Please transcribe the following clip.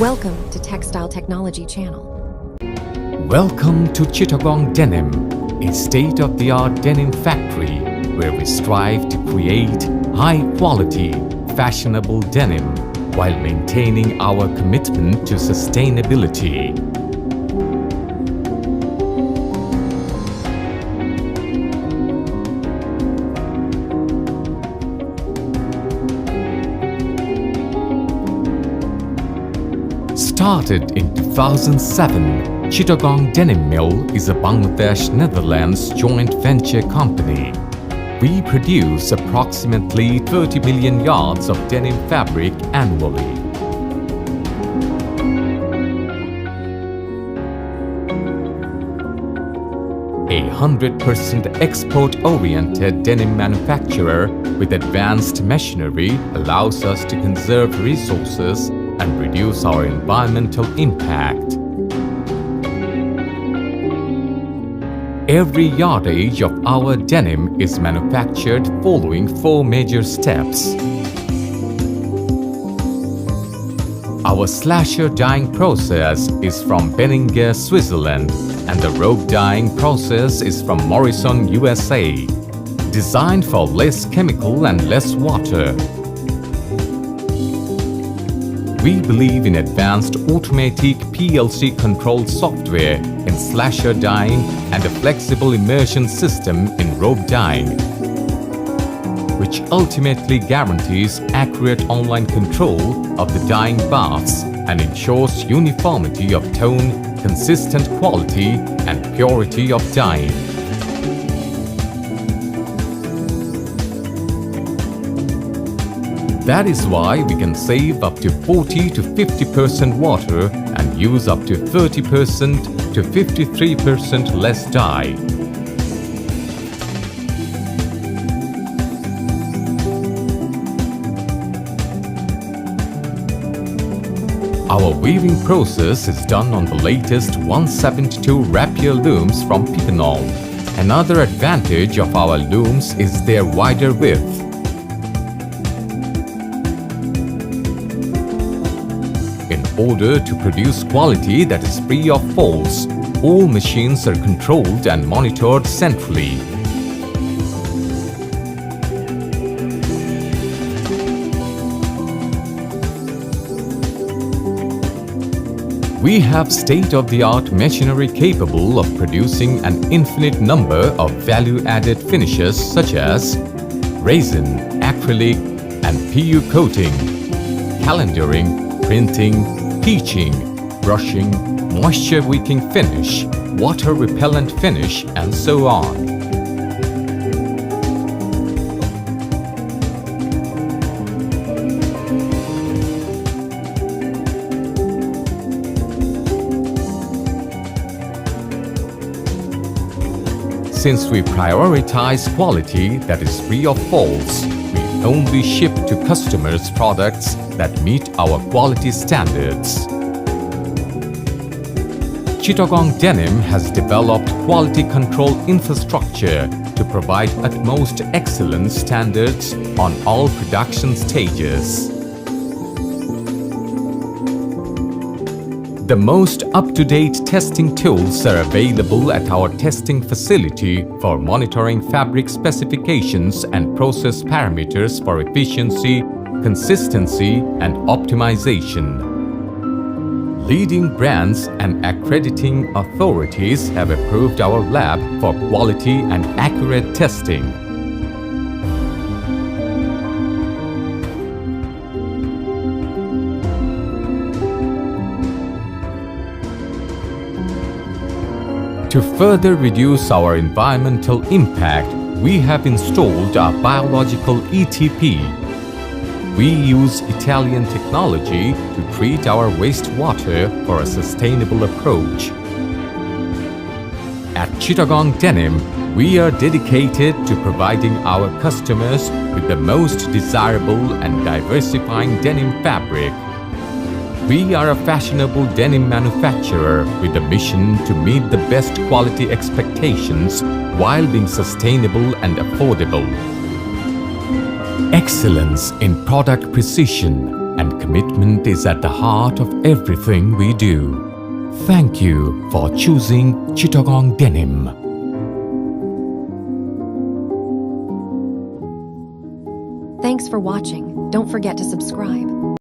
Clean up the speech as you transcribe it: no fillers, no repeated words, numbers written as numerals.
Welcome to Textile Technology Channel. Welcome to Chittagong Denim, a state-of-the-art denim factory where we strive to create high-quality, fashionable denim while maintaining our commitment to sustainability. Started in 2007, Chittagong Denim Mill is a Bangladesh-Netherlands joint venture company. We produce approximately 30 million yards of denim fabric annually. A 100% export-oriented denim manufacturer with advanced machinery allows us to conserve resources and reduce our environmental impact. Every yardage of our denim is manufactured following 4 major steps. Our slasher dyeing process is from Benninger, Switzerland, and the rope dyeing process is from Morrison, USA, designed for less chemical and less water. We believe in advanced automatic PLC-controlled software in slasher dyeing and a flexible immersion system in rope dyeing, which ultimately guarantees accurate online control of the dyeing baths and ensures uniformity of tone, consistent quality, and purity of dyeing. That is why we can save up to 40 to 50% water and use up to 30% to 53% less dye. Our weaving process is done on the latest 172 rapier looms from Picanol. Another advantage of our looms is their wider width. In order to produce quality that is free of faults, all machines are controlled and monitored centrally. We have state-of-the-art machinery capable of producing an infinite number of value-added finishes such as resin, acrylic, and PU coating, calendaring, printing, teaching, brushing, moisture-wicking finish, water-repellent finish, and so on. Since we prioritize quality that is free of faults, we only ship to customers products that meet our quality standards. Chittagong Denim has developed quality control infrastructure to provide utmost excellence standards on all production stages. The most up-to-date testing tools are available at our testing facility for monitoring fabric specifications and process parameters for efficiency, consistency, and optimization. Leading brands and accrediting authorities have approved our lab for quality and accurate testing. To further reduce our environmental impact, we have installed our biological ETP. We use Italian technology to treat our wastewater for a sustainable approach. At Chittagong Denim, we are dedicated to providing our customers with the most desirable and diversifying denim fabric. We are a fashionable denim manufacturer with a mission to meet the best quality expectations while being sustainable and affordable. Excellence in product precision and commitment is at the heart of everything we do. Thank you for choosing Chittagong Denim. Thanks for watching. Don't forget to subscribe.